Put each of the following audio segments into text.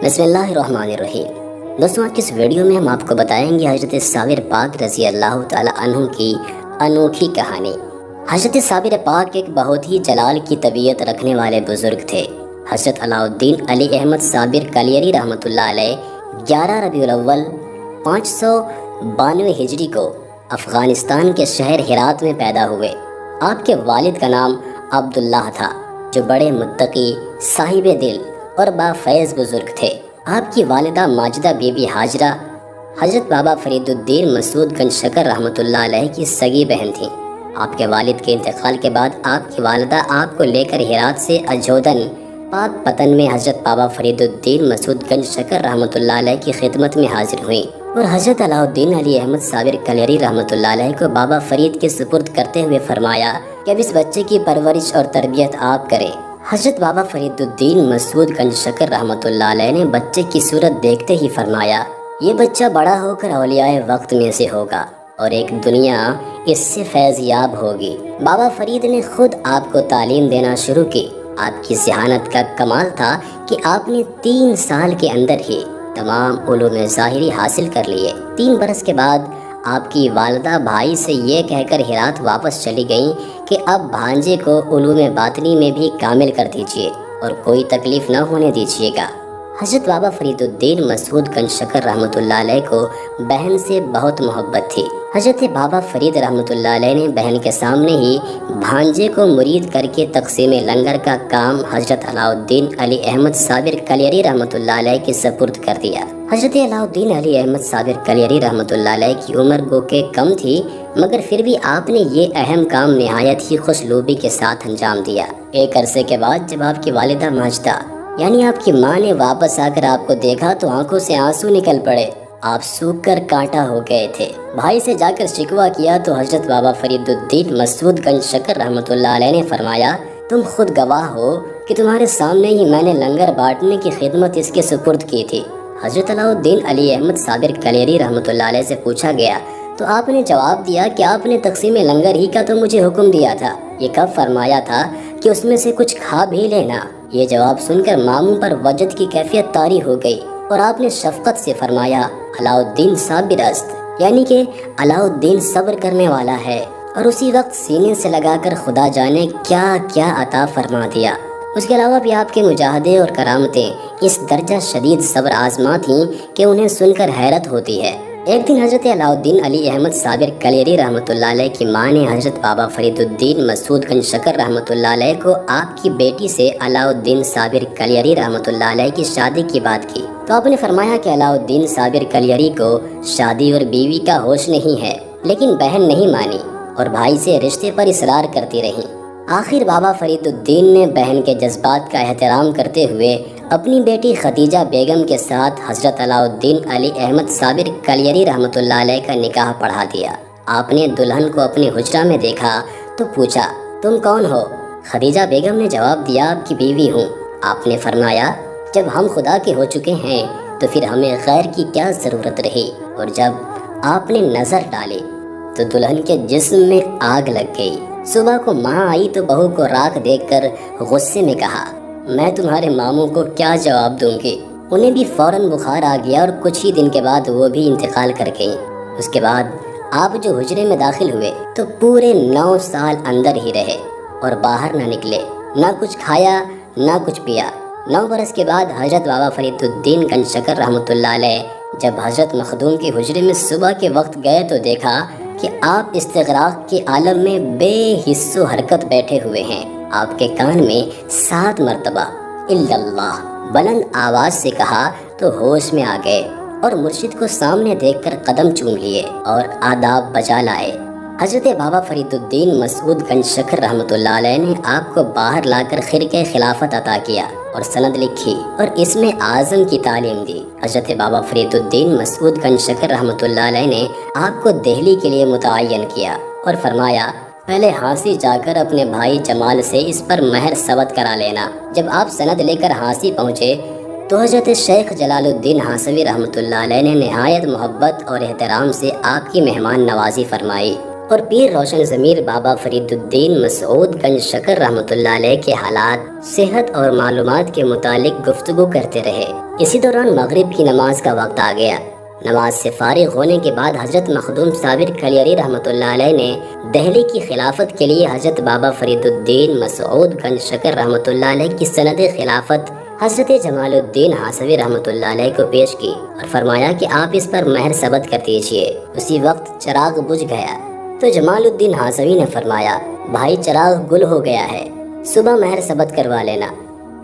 بسم اللہ الرحمن الرحیم۔ دوستوں، آج کی اس ویڈیو میں ہم آپ کو بتائیں گے حضرت صابر پاک رضی اللہ تعالیٰ عنہ کی انوکھی کہانی۔ حضرت صابر پاک ایک بہت ہی جلال کی طبیعت رکھنے والے بزرگ تھے۔ حضرت علاء الدین علی احمد صابر کلیری رحمۃ اللہ علیہ 11 ربیع الاول 592 ہجری کو افغانستان کے شہر ہرات میں پیدا ہوئے۔ آپ کے والد کا نام عبداللہ تھا، جو بڑے متقی، صاحب دل اور بافیض بزرگ تھے۔ آپ کی والدہ ماجدہ بی بی ہاجرہ حضرت بابا فرید الدین مسعود گنج شکر رحمۃ اللہ علیہ کی سگی بہن تھیں۔ آپ کے والد کے انتقال کے بعد آپ کی والدہ آپ کو لے کر ہرات سے اجودن پاک پتن میں حضرت بابا فرید الدین مسعود گنج شکر رحمۃ اللہ علیہ کی خدمت میں حاضر ہوئیں اور حضرت علاء الدین علی احمد صابر کلیری رحمۃ اللہ علیہ کو بابا فرید کے سپرد کرتے ہوئے فرمایا کہ اب اس بچے کی پرورش اور تربیت آپ کریں۔ حضرت بابا فرید الدین مسعود گنج شکر رحمۃ اللہ علیہ نے بچے کی صورت دیکھتے ہی فرمایا، یہ بچہ بڑا ہو کر اولیاء وقت میں سے ہوگا اور ایک دنیا اس سے فیض یاب ہوگی۔ بابا فرید نے خود آپ کو تعلیم دینا شروع کی۔ آپ کی ذہانت کا کمال تھا کہ آپ نے 3 سال کے اندر ہی تمام علوم ظاہری حاصل کر لیے۔ 3 برس کے بعد آپ کی والدہ بھائی سے یہ کہہ کر ہرات واپس چلی گئیں کہ اب بھانجے کو علوم باطنی میں بھی کامل کر دیجیے اور کوئی تکلیف نہ ہونے دیجیے گا۔ حضرت بابا فرید الدین مسعود گنج شکر رحمۃ اللہ علیہ کو بہن سے بہت محبت تھی۔ حضرت بابا فرید رحمۃ اللہ علیہ نے بہن کے سامنے ہی بھانجے کو مرید کر کے تقسیم لنگر کا کام حضرت علاء الدین علی احمد صابر کلیری رحمۃ اللہ علیہ کے سپرد کر دیا۔ حضرت علاء الدین علی احمد صابر کلیری رحمۃ اللہ علیہ کی عمر گو کہ کم تھی، مگر پھر بھی آپ نے یہ اہم کام نہایت ہی خوشلوبی کے ساتھ انجام دیا۔ ایک عرصے کے بعد جب آپ کی والدہ ماجدہ یعنی آپ کی ماں نے واپس آ کر آپ کو دیکھا تو آنکھوں سے آنسو نکل پڑے۔ آپ سوکھ کر کانٹا ہو گئے تھے۔ بھائی سے جا کر شکوہ کیا تو حضرت بابا فرید الدین مسعود گنج شکر رحمۃ اللہ علیہ نے فرمایا، تم خود گواہ ہو کہ تمہارے سامنے ہی میں نے لنگر بانٹنے کی خدمت اس کے سپرد کی تھی۔ حضرت علاء الدین علی احمد صابر کلیری رحمۃ اللہ علیہ سے پوچھا گیا تو آپ نے جواب دیا کہ آپ نے تقسیم لنگر ہی کا تو مجھے حکم دیا تھا، یہ کب فرمایا تھا کہ اس میں سے کچھ کھا بھی لینا۔ یہ جواب سن کر ماموں پر وجد کی کیفیت طاری ہو گئی اور آپ نے شفقت سے فرمایا، علاء الدین صابر است، یعنی کہ علاء الدین صبر کرنے والا ہے، اور اسی وقت سینے سے لگا کر خدا جانے کیا کیا عطا فرما دیا۔ اس کے علاوہ بھی آپ کے مجاہدے اور کرامتیں اس درجہ شدید صبر آزما تھیں کہ انہیں سن کر حیرت ہوتی ہے۔ ایک دن حضرت علاء الدین علی احمد صابر کلیری رحمۃ اللہ علیہ کی ماں نے حضرت بابا فرید الدین مسعود گنج شکر رحمۃ اللہ علیہ کو آپ کی بیٹی سے علاء الدین صابر کلیری رحمۃ اللہ علیہ کی شادی کی بات کی تو آپ نے فرمایا کہ علاء الدین صابر کلیری کو شادی اور بیوی کا ہوش نہیں ہے، لیکن بہن نہیں مانی اور بھائی سے رشتے پر اصرار کرتی رہیں۔ آخر بابا فرید الدین نے بہن کے جذبات کا احترام کرتے ہوئے اپنی بیٹی ختیجہ بیگم کے ساتھ حضرت علاء الدین علی احمد صابر کلیری رحمۃ اللہ علیہ کا نکاح پڑھا دیا۔ آپ نے دلہن کو اپنے حجرہ میں دیکھا تو پوچھا، تم کون ہو؟ ختیجہ بیگم نے جواب دیا، آپ کی بیوی ہوں۔ آپ نے فرمایا، جب ہم خدا کے ہو چکے ہیں تو پھر ہمیں غیر کی کیا ضرورت رہی؟ اور جب آپ نے نظر ڈالی تو دلہن کے جسم میں آگ لگ گئی۔ صبح کو ماں آئی تو بہو کو راکھ دیکھ کر غصے میں کہا، میں تمہارے ماموں کو کیا جواب دوں گی؟ انہیں بھی فوراً بخار آ گیا اور کچھ ہی دن کے بعد وہ بھی انتقال کر گئیں۔ اس کے بعد آپ جو حجرے میں داخل ہوئے تو پورے 9 سال اندر ہی رہے اور باہر نہ نکلے، نہ کچھ کھایا نہ کچھ پیا۔ 9 برس کے بعد حضرت بابا فرید الدین گنج شکر رحمۃ اللہ علیہ جب حضرت مخدوم کے حجرے میں صبح کے وقت گئے تو دیکھا کہ آپ استغراق کے عالم میں بے حس و حرکت بیٹھے ہوئے ہیں۔ آپ کے کان میں 7 مرتبہ الا اللہ بلند آواز سے کہا تو ہوش میں آ گئے اور مرشد کو سامنے دیکھ کر قدم چوم لیے اور آداب بجا لائے۔ حضرت بابا فرید الدین مسعود گنج شکر رحمۃ اللہ علیہ نے آپ کو باہر لا کر خرقہ خلافت عطا کیا اور سند لکھی اور اس میں اعظم کی تعلیم دی۔ حضرت بابا فرید الدین مسعود گنج شکر رحمۃ اللہ علیہ نے آپ کو دہلی کے لیے متعین کیا اور فرمایا، پہلے ہانسی جا کر اپنے بھائی جمال سے اس پر مہر ثبت کرا لینا۔ جب آپ سند لے کر ہانسی پہنچے تو حضرت شیخ جلال الدین ہانسوی رحمۃ اللہ علیہ نے نہایت محبت اور احترام سے آپ کی مہمان نوازی فرمائی اور پیر روشن ضمیر بابا فرید الدین مسعود گنج شکر رحمۃ اللہ علیہ کے حالات، صحت اور معلومات کے متعلق گفتگو کرتے رہے۔ اسی دوران مغرب کی نماز کا وقت آ گیا۔ نماز سے فارغ ہونے کے بعد حضرت مخدوم صابر کلیری رحمۃ اللہ علیہ نے دہلی کی خلافت کے لیے حضرت بابا فرید الدین مسعود گنج شکر رحمۃ اللہ علیہ کی سند خلافت حضرت جمال الدین ہاسوی رحمۃ اللہ علیہ کو پیش کی اور فرمایا کہ آپ اس پر مہر ثبت کر دیجیے۔ اسی وقت چراغ بجھ گیا تو جمال الدین ہاسوی نے فرمایا، بھائی چراغ گل ہو گیا ہے، صبح مہر ثبت کروا لینا۔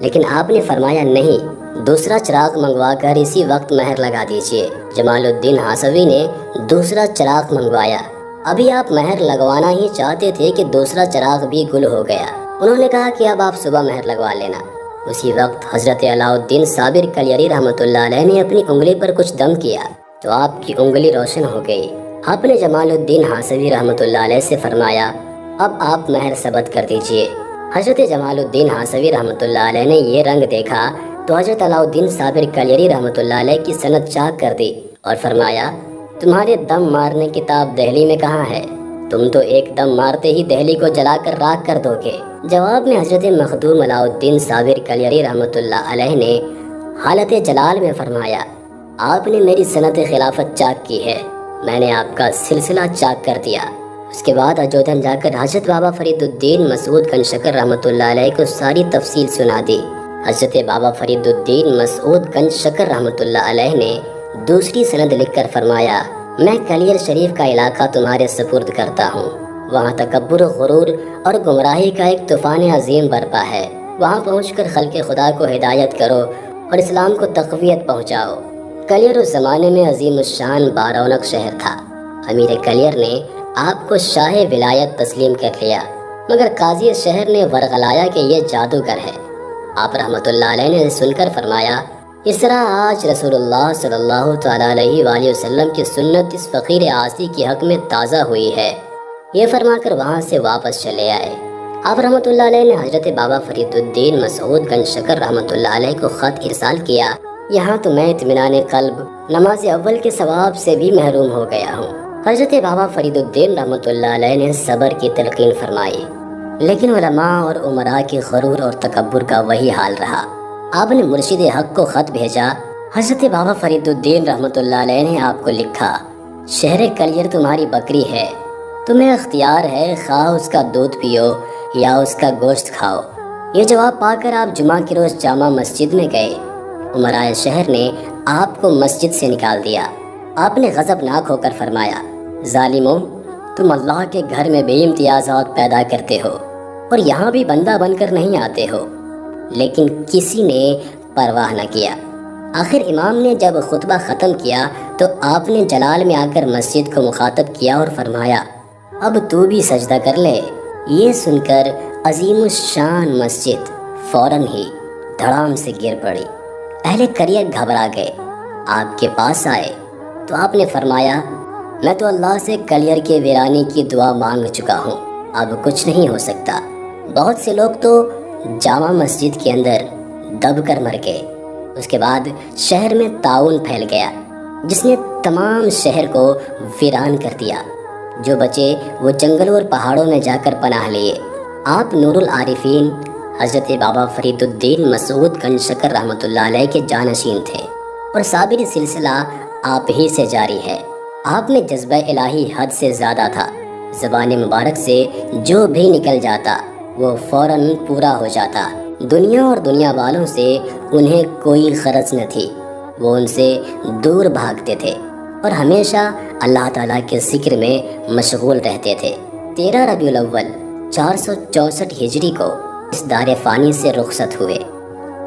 لیکن آپ نے فرمایا نہیں، دوسرا چراغ منگوا کر اسی وقت مہر لگا دیجیے۔ جمال الدین ہاسوی نے دوسرا چراغ منگوایا۔ ابھی آپ مہر لگوانا ہی چاہتے تھے کہ دوسرا چراغ بھی گل ہو گیا۔ انہوں نے کہا کہ اب آپ صبح مہر لگوا لینا۔ اسی وقت حضرت علاء الدین صابر کلیری رحمۃ اللہ علیہ نے اپنی انگلی پر کچھ دم کیا تو آپ کی انگلی روشن ہو گئی۔ آپ نے جمال الدین ہاسوی رحمۃ اللہ علیہ سے فرمایا، اب آپ مہر ثبت کر دیجیے۔ حضرت جمال الدین ہاسوی رحمۃ اللہ علیہ نے یہ رنگ دیکھا تو حضرت علاء الدین صابر کلیری رحمۃ اللہ علیہ کی سند چاک کر دی اور فرمایا، تمہارے دم مارنے کی تاب دہلی میں کہاں ہے؟ تم تو ایک دم مارتے ہی دہلی کو جلا کر راکھ کر دو گے۔ جواب میں حضرت مخدوم علاء الدین صابر کلیری رحمۃ اللہ علیہ نے حالت جلال میں فرمایا، آپ نے میری سند خلافت چاک کی ہے، میں نے آپ کا سلسلہ چاک کر دیا۔ اس کے بعد اجودھن جا کر حضرت بابا فرید الدین مسعود گنج شکر رحمۃ اللہ علیہ کو ساری تفصیل سنا دی۔ حضرت بابا فرید الدین مسعود گنج شکر رحمۃ اللہ علیہ نے دوسری سند لکھ کر فرمایا، میں کلیر شریف کا علاقہ تمہارے سپرد کرتا ہوں، وہاں تکبر و غرور اور گمراہی کا ایک طوفان عظیم برپا ہے، وہاں پہنچ کر خلق خدا کو ہدایت کرو اور اسلام کو تقویت پہنچاؤ۔ کلیر اس زمانے میں عظیم الشان بارونق شہر تھا۔ امیر کلیر نے آپ کو شاہ ولایت تسلیم کر لیا، مگر قاضی شہر نے ورغلایا کہ یہ جادوگر ہے۔ آپ رحمۃ اللہ علیہ نے سن کر فرمایا، اس طرح آج رسول اللہ صلی اللہ تعالیٰ علیہ وآلہ وسلم کی سنت اس فقیر عاصی کی حق میں تازہ ہوئی ہے۔ یہ فرما کر وہاں سے واپس چلے آئے۔ آپ رحمۃ اللہ علیہ نے حضرت بابا فرید الدین مسعود گنج شکر رحمۃ اللہ علیہ کو خط ارسال کیا، یہاں تو میں اطمینان قلب نماز اول کے ثواب سے بھی محروم ہو گیا ہوں۔ حضرت بابا فرید الدین رحمۃ اللہ علیہ نے صبر کی تلقین فرمائی، لیکن علماء اور عمراء کے غرور اور تکبر کا وہی حال رہا۔ آپ نے مرشد حق کو خط بھیجا۔ حضرت بابا فرید الدین رحمۃ اللہ علیہ نے آپ کو لکھا، شہر کلیر تمہاری بکری ہے، تمہیں اختیار ہے خواہ اس کا دودھ پیو یا اس کا گوشت کھاؤ۔ یہ جواب پا کر آپ جمعہ کے روز جامع مسجد میں گئے۔ عمرائے شہر نے آپ کو مسجد سے نکال دیا۔ آپ نے غضبناک ہو کر فرمایا، ظالموں، تم اللہ کے گھر میں بے امتیازات پیدا کرتے ہو اور یہاں بھی بندہ بن کر نہیں آتے ہو۔ لیکن کسی نے پرواہ نہ کیا۔ آخر امام نے جب خطبہ ختم کیا تو آپ نے جلال میں آ کر مسجد کو مخاطب کیا اور فرمایا، اب تو بھی سجدہ کر لے۔ یہ سن کر عظیم الشان مسجد فوراً ہی دھڑام سے گر پڑی۔ اہل کلیر گھبرا گئے، آپ کے پاس آئے تو آپ نے فرمایا، میں تو اللہ سے کلیر کے ویرانی کی دعا مانگ چکا ہوں، اب کچھ نہیں ہو سکتا۔ بہت سے لوگ تو جامع مسجد کے اندر دب کر مر گئے۔ اس کے بعد شہر میں طاعون پھیل گیا جس نے تمام شہر کو ویران کر دیا۔ جو بچے وہ جنگلوں اور پہاڑوں میں جا کر پناہ لیے۔ آپ نور العارفین حضرت بابا فرید الدین مسعود گنج شکر رحمۃ اللہ علیہ کے جانشین تھے اور صابری سلسلہ آپ ہی سے جاری ہے۔ آپ میں جذبہ الہی حد سے زیادہ تھا۔ زبان مبارک سے جو بھی نکل جاتا وہ فوراً پورا ہو جاتا۔ دنیا اور دنیا والوں سے انہیں کوئی غرض نہ تھی، وہ ان سے دور بھاگتے تھے اور ہمیشہ اللہ تعالیٰ کے ذکر میں مشغول رہتے تھے۔ 13 ربیع الاول 464 ہجری کو اس دار فانی سے رخصت ہوئے۔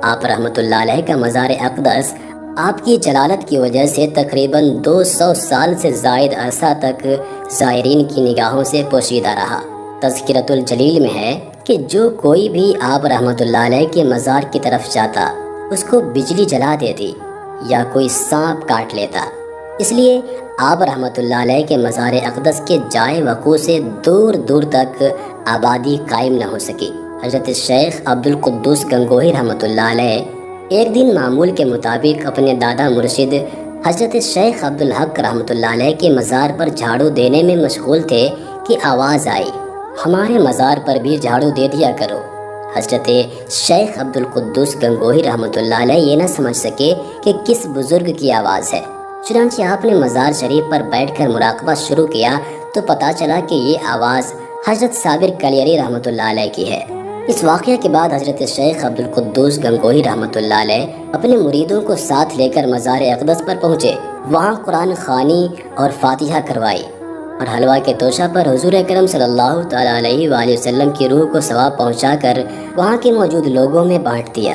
آپ رحمۃ اللہ علیہ کا مزار اقدس آپ کی جلالت کی وجہ سے تقریباً 200 سال سے زائد عرصہ تک زائرین کی نگاہوں سے پوشیدہ رہا۔ تذکرۃ الجلیل میں ہے کہ جو کوئی بھی آپ رحمۃ اللہ علیہ کے مزار کی طرف جاتا اس کو بجلی جلا دیتی یا کوئی سانپ کاٹ لیتا۔ اس لیے آپ رحمۃ اللہ علیہ کے مزار اقدس کے جائے وقوع سے دور دور تک آبادی قائم نہ ہو سکی۔ حضرت شیخ عبد القدوس گنگوہی رحمۃ اللہ علیہ ایک دن معمول کے مطابق اپنے دادا مرشد حضرت شیخ عبد الحق رحمۃ اللہ علیہ کے مزار پر جھاڑو دینے میں مشغول تھے کہ کہ آواز آئی، ہمارے مزار پر بھی جھاڑو دے دیا کرو۔ حضرت شیخ عبد القدوس گنگوہی رحمۃ اللہ علیہ یہ نہ سمجھ سکے کہ کس بزرگ کی آواز ہے، چنانچہ آپ نے مزار شریف پر بیٹھ کر مراقبہ شروع کیا تو پتہ چلا کہ یہ آواز حضرت صابر کلیری رحمۃ اللہ علیہ کی ہے۔ اس واقعہ کے بعد حضرت شیخ عبد القدوس گنگوہی رحمۃ اللہ علیہ اپنے مریدوں کو ساتھ لے کر مزار اقدس پر پہنچے، وہاں قرآن خوانی اور فاتحہ کروائی اور حلوہ کے توشہ پر حضور اکرم صلی اللہ تعالیٰ علیہ وآلہ وسلم کی روح کو ثواب پہنچا کر وہاں کے موجود لوگوں میں بانٹ دیا۔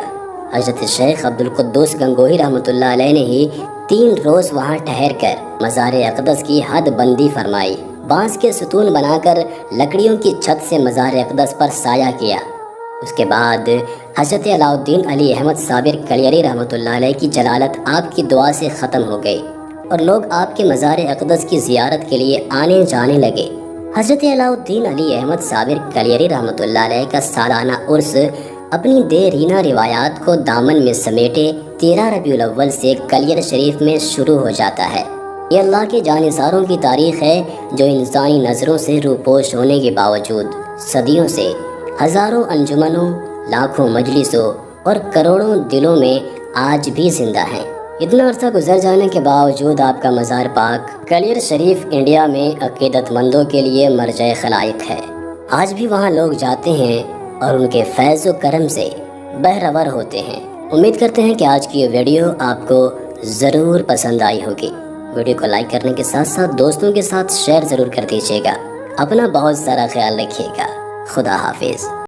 حضرت شیخ عبد القدوس گنگوہی رحمۃ اللہ علیہ نے ہی 3 روز وہاں ٹھہر کر مزار اقدس کی حد بندی فرمائی، بانس کے ستون بنا کر لکڑیوں کی چھت سے مزار اقدس پر سایہ کیا۔ اس کے بعد حضرت علاء الدین علی احمد صابر کلیری رحمۃ اللہ علیہ کی جلالت آپ کی دعا سے ختم ہو گئی اور لوگ آپ کے مزار اقدس کی زیارت کے لیے آنے جانے لگے۔ حضرت علاء الدین علی احمد صابر کلیری رحمۃ اللہ علیہ کا سالانہ عرس اپنی دیرینہ روایات کو دامن میں سمیٹے 13 ربیع الاول سے کلیر شریف میں شروع ہو جاتا ہے۔ یہ اللہ کے جانثاروں کی تاریخ ہے جو انسانی نظروں سے روپوش ہونے کے باوجود صدیوں سے ہزاروں انجمنوں، لاکھوں مجلسوں اور کروڑوں دلوں میں آج بھی زندہ ہیں۔ اتنا عرصہ گزر جانے کے باوجود آپ کا مزار پاک کلیر شریف انڈیا میں عقیدت مندوں کے لیے مرجع خلائق ہے۔ آج بھی وہاں لوگ جاتے ہیں اور ان کے فیض و کرم سے بہرور ہوتے ہیں۔ امید کرتے ہیں کہ آج کی یہ ویڈیو آپ کو ضرور پسند آئی ہوگی۔ ویڈیو کو لائک کرنے کے ساتھ ساتھ دوستوں کے ساتھ شیئر ضرور کر دیجیے گا۔ اپنا بہت سارا خیال رکھیے گا۔ خدا حافظ۔